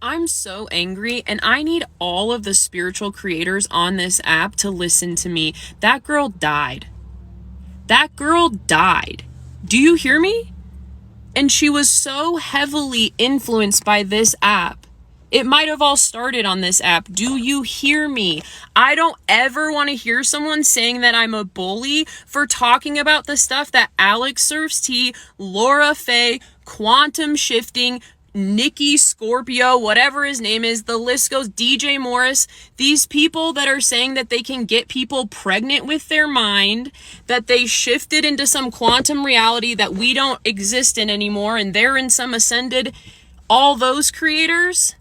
I'm so angry, and I need all of the spiritual creators on this app to listen to me. That girl died. That girl died. Do you hear me? And she was so heavily influenced by this app. It might have all started on this app. Do you hear me? I don't ever want to hear someone saying that I'm a bully for talking about the stuff that Alex Serves Tea, Laura Faye, Quantum Shifting, Nikki Scorpio, whatever his name is, the list goes, DJ Morris, these people that are saying that they can get people pregnant with their mind, that they shifted into some quantum reality that we don't exist in anymore, and they're in some ascended, all those creators,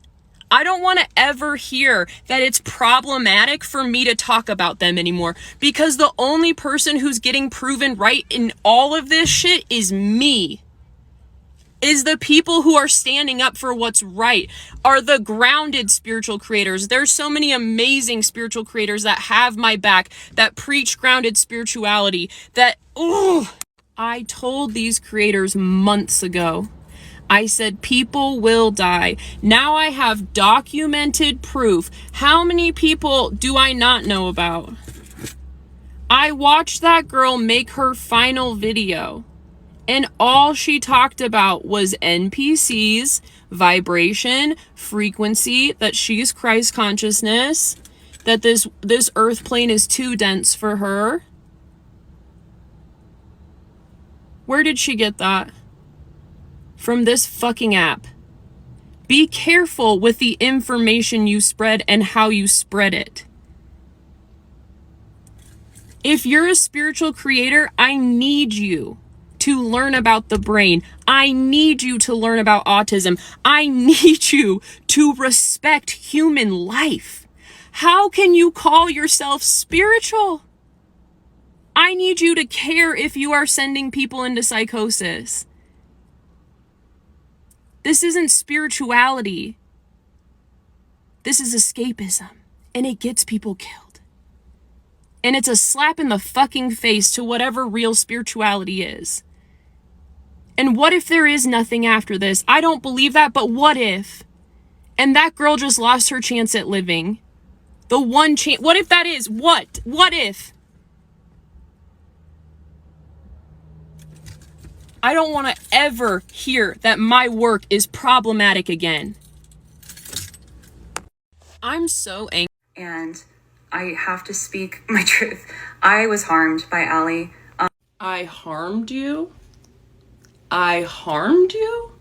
I don't want to ever hear that it's problematic for me to talk about them anymore, because the only person who's getting proven right in all of this shit is me. Is the people who are standing up for what's right, are the grounded spiritual creators. There's so many amazing spiritual creators that have my back, that preach grounded spirituality, that, I told these creators months ago. I said, people will die. Now I have documented proof. How many people do I not know about? I watched that girl make her final video, and all she talked about was NPCs, vibration, frequency, that she's Christ consciousness, that this earth plane is too dense for her. Where did she get that? From this fucking app. Be careful with the information you spread and how you spread it. If you're a spiritual creator, I need you to learn about the brain. I need you to learn about autism. I need you to respect human life. How can you call yourself spiritual? I need you to care if you are sending people into psychosis. This isn't spirituality. This is escapism, and it gets people killed. And it's a slap in the fucking face to whatever real spirituality is. And what if there is nothing after this? I don't believe that, but what if? And that girl just lost her chance at living. The one chance. What if that is? What? What if? I don't want to ever hear that my work is problematic again. I'm so angry. And I have to speak my truth. I was harmed by Allie. I harmed you? I harmed you?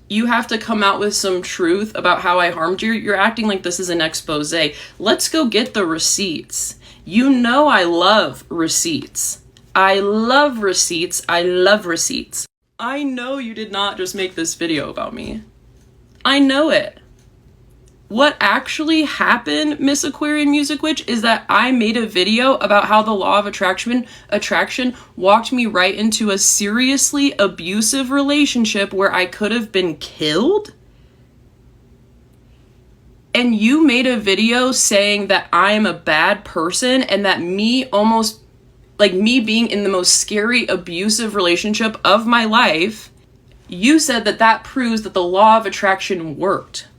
You have to come out with some truth about how I harmed you? You're acting like this is an expose. Let's go get the receipts. You know I love receipts. I love receipts. I love receipts. I know you did not just make this video about me. I know it. What actually happened, Miss Aquarian Music Witch, is that I made a video about how the law of attraction walked me right into a seriously abusive relationship where I could have been killed. And you made a video saying that I am a bad person and that me being in the most scary abusive relationship of my life, you said that proves that the law of attraction worked.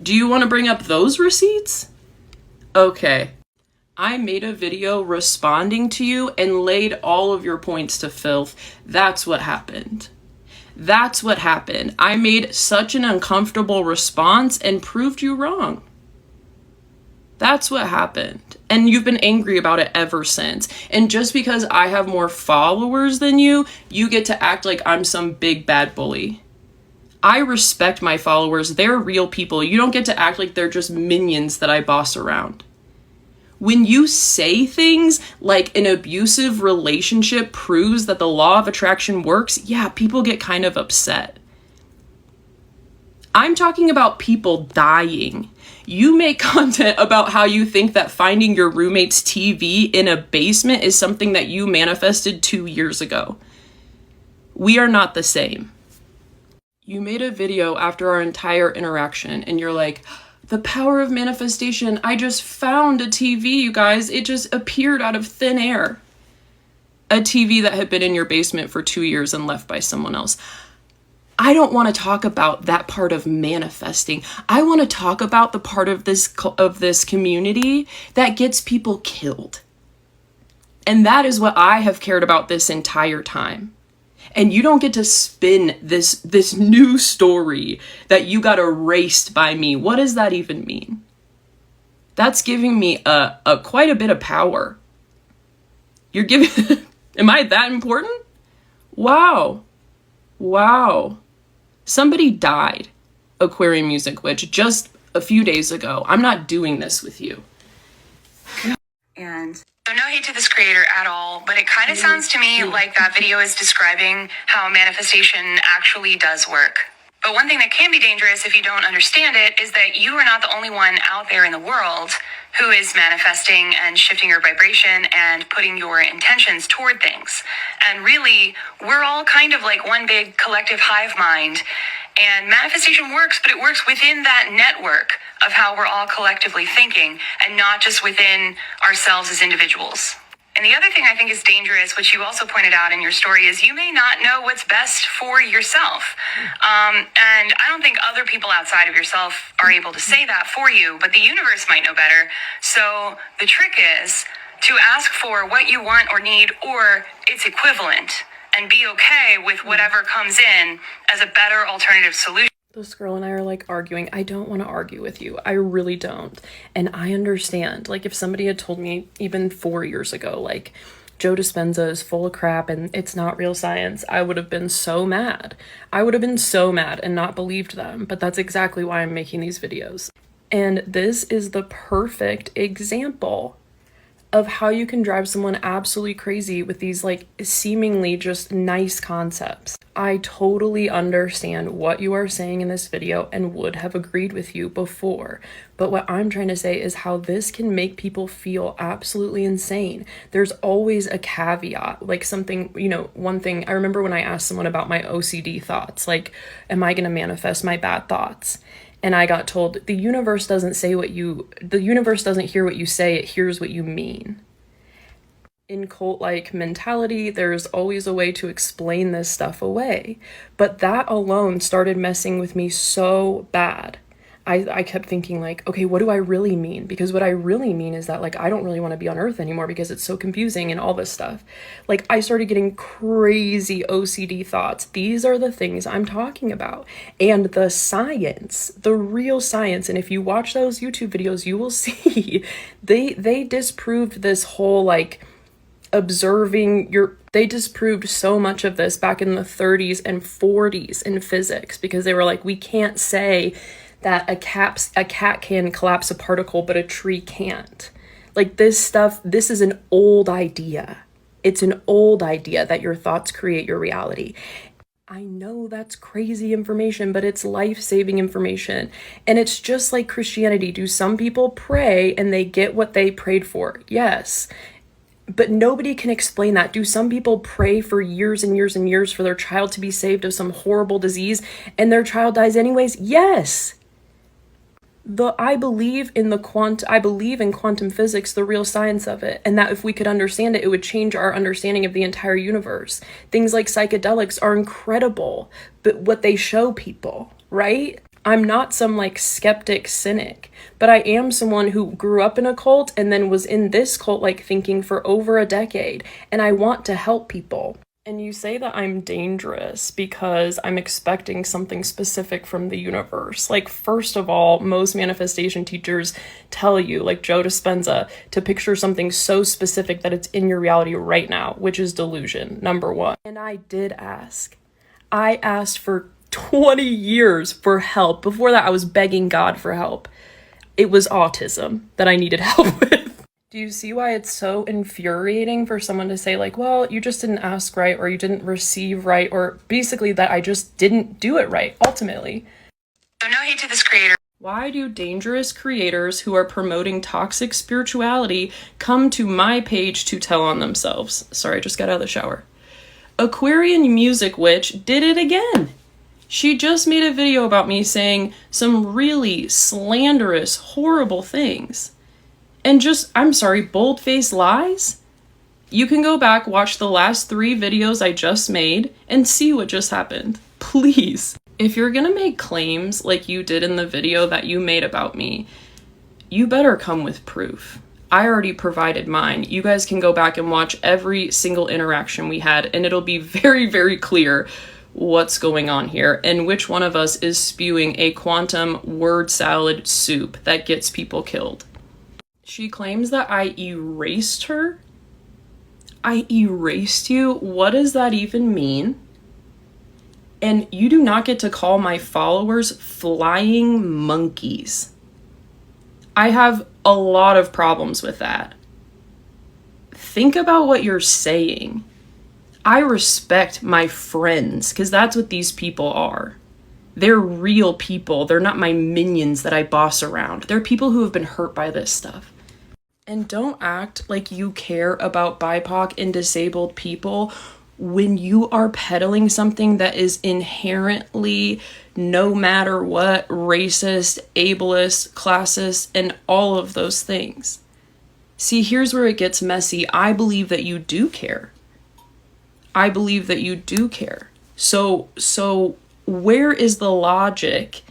Do you want to bring up those receipts? Okay. I made a video responding to you and laid all of your points to filth. That's what happened. That's what happened. I made such an uncomfortable response and proved you wrong. That's what happened. And you've been angry about it ever since. And just because I have more followers than you, you get to act like I'm some big bad bully. I respect my followers. They're real people. You don't get to act like they're just minions that I boss around. When you say things like an abusive relationship proves that the law of attraction works, yeah, people get kind of upset. I'm talking about people dying. You make content about how you think that finding your roommate's TV in a basement is something that you manifested 2 years ago. We are not the same. You made a video after our entire interaction and you're like, the power of manifestation. I just found a TV, you guys. It just appeared out of thin air. A TV that had been in your basement for 2 years and left by someone else. I don't want to talk about that part of manifesting. I want to talk about the part of this community that gets people killed. And that is what I have cared about this entire time. And you don't get to spin this new story that you got erased by me. What does that even mean? That's giving me a quite a bit of power. You're giving am I that important? Wow. Somebody died, Aquarian Music Witch, just a few days ago. I'm not doing this with you. And so no hate to this creator at all, but it kind of sounds to me like that video is describing how manifestation actually does work. But one thing that can be dangerous if you don't understand it is that you are not the only one out there in the world who is manifesting and shifting your vibration and putting your intentions toward things. And really, we're all kind of like one big collective hive mind. And manifestation works, but it works within that network of how we're all collectively thinking and not just within ourselves as individuals. And the other thing I think is dangerous, which you also pointed out in your story, is you may not know what's best for yourself. And I don't think other people outside of yourself are able to say that for you, but the universe might know better. So the trick is to ask for what you want or need or its equivalent and be okay with whatever comes in as a better alternative solution. This girl and I are like arguing. I don't want to argue with you. I really don't. And I understand. Like if somebody had told me even 4 years ago, like Joe Dispenza is full of crap and it's not real science, I would have been so mad. I would have been so mad and not believed them. But that's exactly why I'm making these videos. And this is the perfect example of how you can drive someone absolutely crazy with these like seemingly just nice concepts. I totally understand what you are saying in this video and would have agreed with you before. But what I'm trying to say is how this can make people feel absolutely insane. There's always a caveat, like something, one thing, I remember when I asked someone about my OCD thoughts, like, am I going to manifest my bad thoughts? And I got told, the universe doesn't hear what you say, it hears what you mean. In cult-like mentality, there's always a way to explain this stuff away. But that alone started messing with me so bad. I kept thinking like, okay, what do I really mean? Because what I really mean is that like, I don't really want to be on Earth anymore because it's so confusing and all this stuff. Like I started getting crazy OCD thoughts. These are the things I'm talking about. And the science, the real science. And if you watch those YouTube videos, you will see they disproved this whole like they disproved so much of this back in the 30s and 40s in physics because they were like, we can't say that a cat can collapse a particle, but a tree can't. Like this stuff, this is an old idea. It's an old idea that your thoughts create your reality. I know that's crazy information, but it's life-saving information. And it's just like Christianity. Do some people pray and they get what they prayed for? Yes. But nobody can explain that. Do some people pray for years and years and years for their child to be saved of some horrible disease and their child dies anyways? Yes. I believe in quantum physics, the real science of it, and that if we could understand it, it would change our understanding of the entire universe. Things like psychedelics are incredible, but what they show people, right? I'm not some like skeptic cynic, but I am someone who grew up in a cult and then was in this cult like thinking for over a decade, and I want to help people. And you say that I'm dangerous because I'm expecting something specific from the universe. Like, first of all, most manifestation teachers tell you, like Joe Dispenza, to picture something so specific that it's in your reality right now, which is delusion, number one. And I did ask. I asked for 20 years for help. Before that, I was begging God for help. It was autism that I needed help with. Do you see why it's so infuriating for someone to say like, well, you just didn't ask right, or you didn't receive right, or basically that I just didn't do it right, ultimately. So no hate to this creator. Why do dangerous creators who are promoting toxic spirituality come to my page to tell on themselves? Sorry, I just got out of the shower. Aquarian Music Witch did it again. She just made a video about me saying some really slanderous, horrible things. And just, I'm sorry, bold-faced lies? You can go back, watch the last 3 videos I just made, and see what just happened. Please. If you're gonna make claims like you did in the video that you made about me, you better come with proof. I already provided mine. You guys can go back and watch every single interaction we had, and it'll be very, very clear what's going on here and which one of us is spewing a quantum word salad soup that gets people killed. She claims that I erased her. I erased you? What does that even mean? And you do not get to call my followers flying monkeys. I have a lot of problems with that. Think about what you're saying. I respect my friends, because that's what these people are. They're real people. They're not my minions that I boss around. They're people who have been hurt by this stuff. And don't act like you care about BIPOC and disabled people when you are peddling something that is inherently, no matter what, racist, ableist, classist, and all of those things. See, here's where it gets messy. I believe that you do care. I believe that you do care. So where is the logic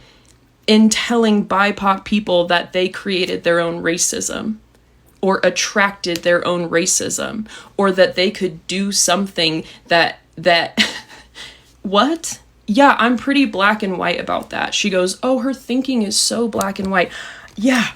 in telling BIPOC people that they created their own racism? Or attracted their own racism, or that they could do something that what? Yeah, I'm pretty black and white about that. She goes, oh, her thinking is so black and white. Yeah,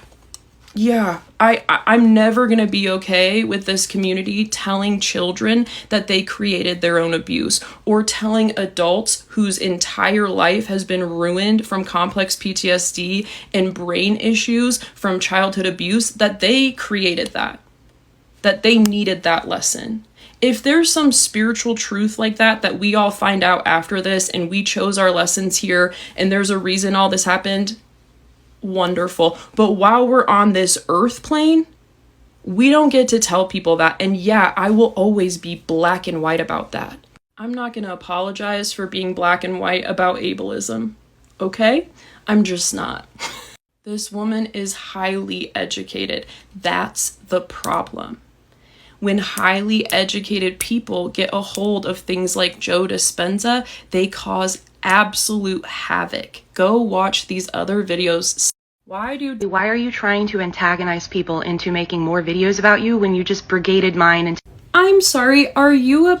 I'm never gonna be okay with this community telling children that they created their own abuse, or telling adults whose entire life has been ruined from complex PTSD and brain issues from childhood abuse that they created that they needed that lesson. If there's some spiritual truth like that we all find out after this and we chose our lessons here and there's a reason all this happened, wonderful. But while we're on this earth plane, we don't get to tell people that. And yeah, I will always be black and white about that. I'm not going to apologize for being black and white about ableism. Okay? I'm just not. This woman is highly educated. That's the problem. When highly educated people get a hold of things like Joe Dispenza, they cause absolute havoc. Go watch these other videos. Why are you trying to antagonize people into making more videos about you when you just brigaded mine? And I'm sorry, are you a